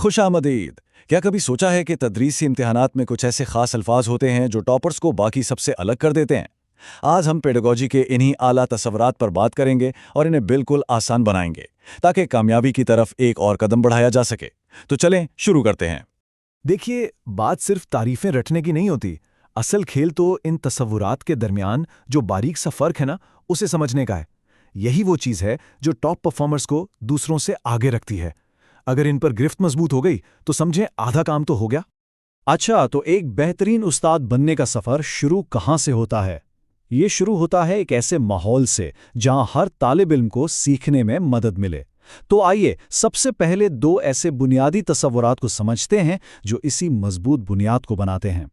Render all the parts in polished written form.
खुश आमदीद। क्या कभी सोचा है कि तदरीसी इम्तिहानात में कुछ ऐसे खास अल्फाज होते हैं जो टॉपर्स को बाकी सबसे अलग कर देते हैं? आज हम पेडागोजी के इन्हीं आला तसव्वुरात पर बात करेंगे और इन्हें बिल्कुल आसान बनाएंगे ताकि कामयाबी की तरफ एक और कदम बढ़ाया जा सके। तो चलें शुरू करते हैं। देखिए, बात सिर्फ तारीफें रटने की नहीं होती। असल खेल तो इन तसव्वुरात के दरमियान जो बारीक सा फर्क है ना, उसे समझने का है। यही वो चीज़ है जो टॉप परफॉर्मर्स को दूसरों से आगे रखती है। अगर इन पर गिरफ्त मजबूत हो गई तो समझें आधा काम तो हो गया। अच्छा, तो एक बेहतरीन उस्ताद बनने का सफ़र शुरू कहाँ से होता है? ये शुरू होता है एक ऐसे माहौल से जहाँ हर तालिब इल्म को सीखने में मदद मिले। तो आइए सबसे पहले दो ऐसे बुनियादी तसव्वुरात को समझते हैं जो इसी मजबूत बुनियाद को बनाते हैं।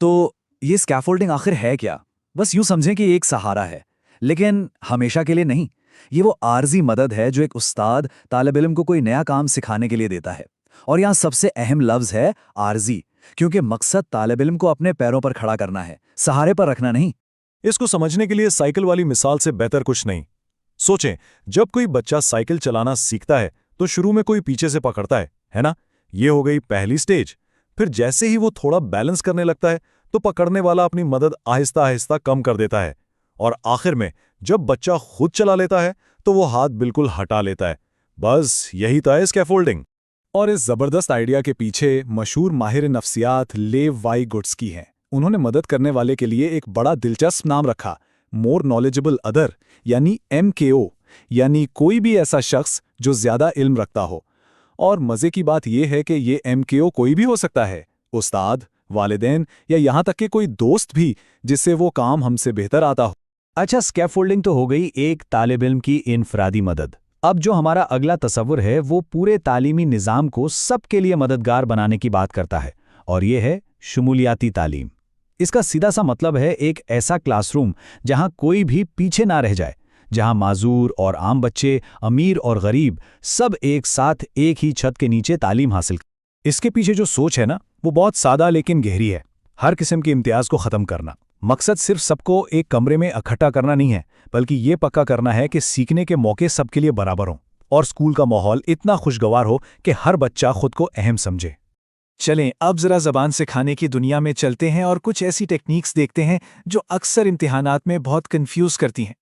तो ये स्कैफोल्डिंग आखिर है क्या? बस यूं समझें कि एक सहारा है, लेकिन हमेशा के लिए नहीं। ये वो आर्जी मदद है जो एक उस्ताद तालिब इल्म को कोई नया काम सिखाने के लिए देता है। और यहाँ सबसे अहम लफ्ज़ है आर्जी, क्योंकि मकसद तालिब इल्म को अपने पैरों पर खड़ा करना है, सहारे पर रखना नहीं। इसको समझने के लिए साइकिल वाली मिसाल से बेहतर कुछ नहीं। सोचें, जब कोई बच्चा साइकिल चलाना सीखता है तो शुरू में कोई पीछे से पकड़ता है ना? ये हो गई पहली स्टेज। फिर जैसे ही वो थोड़ा बैलेंस करने लगता है तो पकड़ने वाला अपनी मदद आहिस्ता आहिस्ता कम कर देता है, और आखिर में जब बच्चा खुद चला लेता है तो वो हाथ बिल्कुल हटा लेता है। बस यही तो है स्कैफोल्डिंग। और इस जबरदस्त आइडिया के पीछे मशहूर माहिर नफ्सियात लेव वाइगोट्स्की हैं। उन्होंने मदद करने वाले के लिए एक बड़ा दिलचस्प नाम रखा, मोर नॉलेजेबल अदर, यानी MKO, यानी कोई भी ऐसा शख्स जो ज्यादा इल्म रखता हो। और मजे की बात यह है कि ये MKO कोई भी हो सकता है, उस्ताद, वालिदैन या यहाँ तक कि कोई दोस्त भी जिससे वो काम हमसे बेहतर आता हो। अच्छा, स्कैफोल्डिंग तो हो गई एक तालिब इल्म की इनफरादी मदद। अब जो हमारा अगला तसव्वुर है वो पूरे तालीमी निज़ाम को सबके लिए मददगार बनाने की बात करता है, और ये है शुमूलियाती तालीम। इसका सीधा सा मतलब है एक ऐसा क्लासरूम जहां कोई भी पीछे ना रह जाए, जहां माजूर और आम बच्चे, अमीर और गरीब सब एक साथ एक ही छत के नीचे तालीम हासिल करें। इसके पीछे जो सोच है ना, वो बहुत सादा लेकिन गहरी है। हर किस्म के इम्तियाज को ख़त्म करना। मकसद सिर्फ सबको एक कमरे में इकट्ठा करना नहीं है, बल्कि ये पक्का करना है कि सीखने के मौके सबके लिए बराबर हों और स्कूल का माहौल इतना खुशगवार हो कि हर बच्चा खुद को अहम समझे। चलें अब ज़रा ज़बान सिखाने की दुनिया में चलते हैं और कुछ ऐसी टेक्निक्स देखते हैं जो अक्सर इम्तिहानात में बहुत कंफ्यूज करती हैं।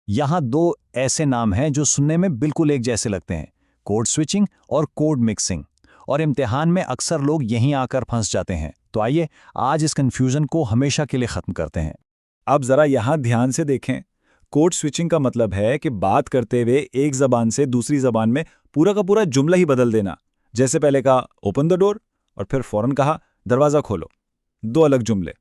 यहाँ दो ऐसे नाम हैं जो सुनने में बिल्कुल एक जैसे लगते हैं, कोड स्विचिंग और कोड मिक्सिंग, और इम्तिहान में अक्सर लोग यहीं आकर फंस जाते हैं। तो आइए आज इस कन्फ्यूज़न को हमेशा के लिए ख़त्म करते हैं। अब ज़रा यहाँ ध्यान से देखें। कोड स्विचिंग का मतलब है कि बात करते हुए एक ज़बान से दूसरी ज़बान में पूरा का पूरा जुमला ही बदल देना। जैसे पहले कहा ओपन द डोर और फिर फौरन कहा दरवाज़ा खोलो, दो अलग जुमले।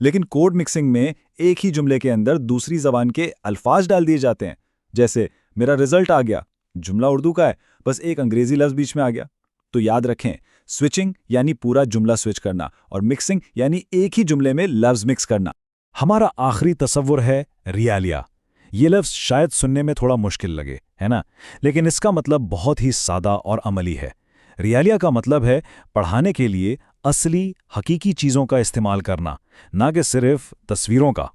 लेकिन कोड मिक्सिंग में एक ही जुमले के अंदर दूसरी ज़बान के अल्फाज डाल दिए जाते हैं। जैसे मेरा रिजल्ट आ गया, जुमला उर्दू का है, बस एक अंग्रेजी लफ्ज़ बीच में आ गया। तो याद रखें, स्विचिंग यानी पूरा जुमला स्विच करना और मिक्सिंग यानी एक ही जुमले में लफ्ज़ मिक्स करना। हमारा आखिरी तसव्वुर है रियालिया। ये लफ्ज़ शायद सुनने में थोड़ा मुश्किल लगे, है ना? लेकिन इसका मतलब बहुत ही सादा और अमली है। रियालिया का मतलब है पढ़ाने के लिए असली हकीकी चीज़ों का इस्तेमाल करना, ना कि सिर्फ तस्वीरों का।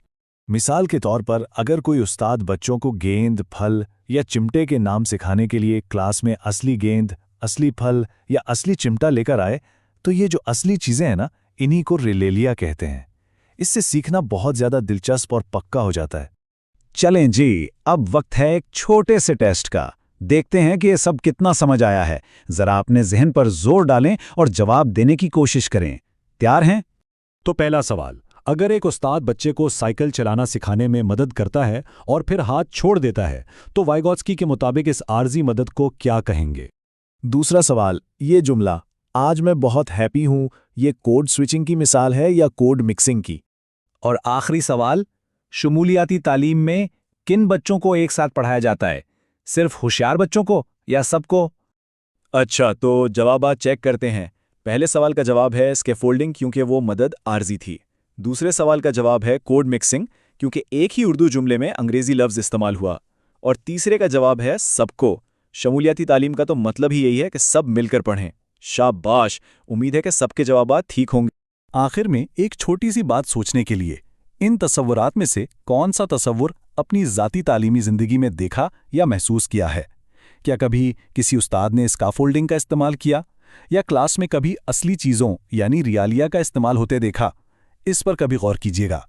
मिसाल के तौर पर अगर कोई उस्ताद बच्चों को गेंद, फल या चिमटे के नाम सिखाने के लिए क्लास में असली गेंद, असली फल या असली चिमटा लेकर आए, तो ये जो असली चीज़ें हैं ना, इन्हीं को रिलेलिया कहते हैं। इससे सीखना बहुत ज़्यादा दिलचस्प और पक्का हो जाता है। चलें जी, अब वक्त है एक छोटे से टेस्ट का। देखते हैं कि ये सब कितना समझ आया है। ज़रा अपने जहन पर जोर डालें और जवाब देने की कोशिश करें। तैयार हैं? तो पहला सवाल, अगर एक उस्ताद बच्चे को साइकिल चलाना सिखाने में मदद करता है और फिर हाथ छोड़ देता है, तो वाइगोत्स्की के मुताबिक इस आर्जी मदद को क्या कहेंगे? दूसरा सवाल, ये जुमला आज मैं बहुत हैप्पी हूं, ये कोड स्विचिंग की मिसाल है या कोड मिक्सिंग की? और आखिरी सवाल, शुमूलियाती तालीम में किन बच्चों को एक साथ पढ़ाया जाता है? सिर्फ होशियार बच्चों को या सबको? अच्छा, तो जवाबात चेक करते हैं। पहले सवाल का जवाब है स्कैफोल्डिंग, क्योंकि वो मदद आर्जी थी। दूसरे सवाल का जवाब है कोड मिक्सिंग, क्योंकि एक ही उर्दू जुमले में अंग्रेजी लफ्ज़ इस्तेमाल हुआ। और तीसरे का जवाब है सबको। शमूलियाती तालीम का तो मतलब ही यही है कि सब मिलकर पढ़ें। शाबाश, उम्मीद है कि सबके जवाबात ठीक होंगे। आखिर में एक छोटी सी बात सोचने के लिए, इन तसव्वुरात में से कौन सा तसव्वुर अपनी ज़ाती तालीमी ज़िंदगी में देखा या महसूस किया है? क्या कभी किसी उस्ताद ने स्कैफोल्डिंग का इस्तेमाल किया या क्लास में कभी असली चीज़ों यानी रियालिया का इस्तेमाल होते देखा? इस पर कभी गौर कीजिएगा।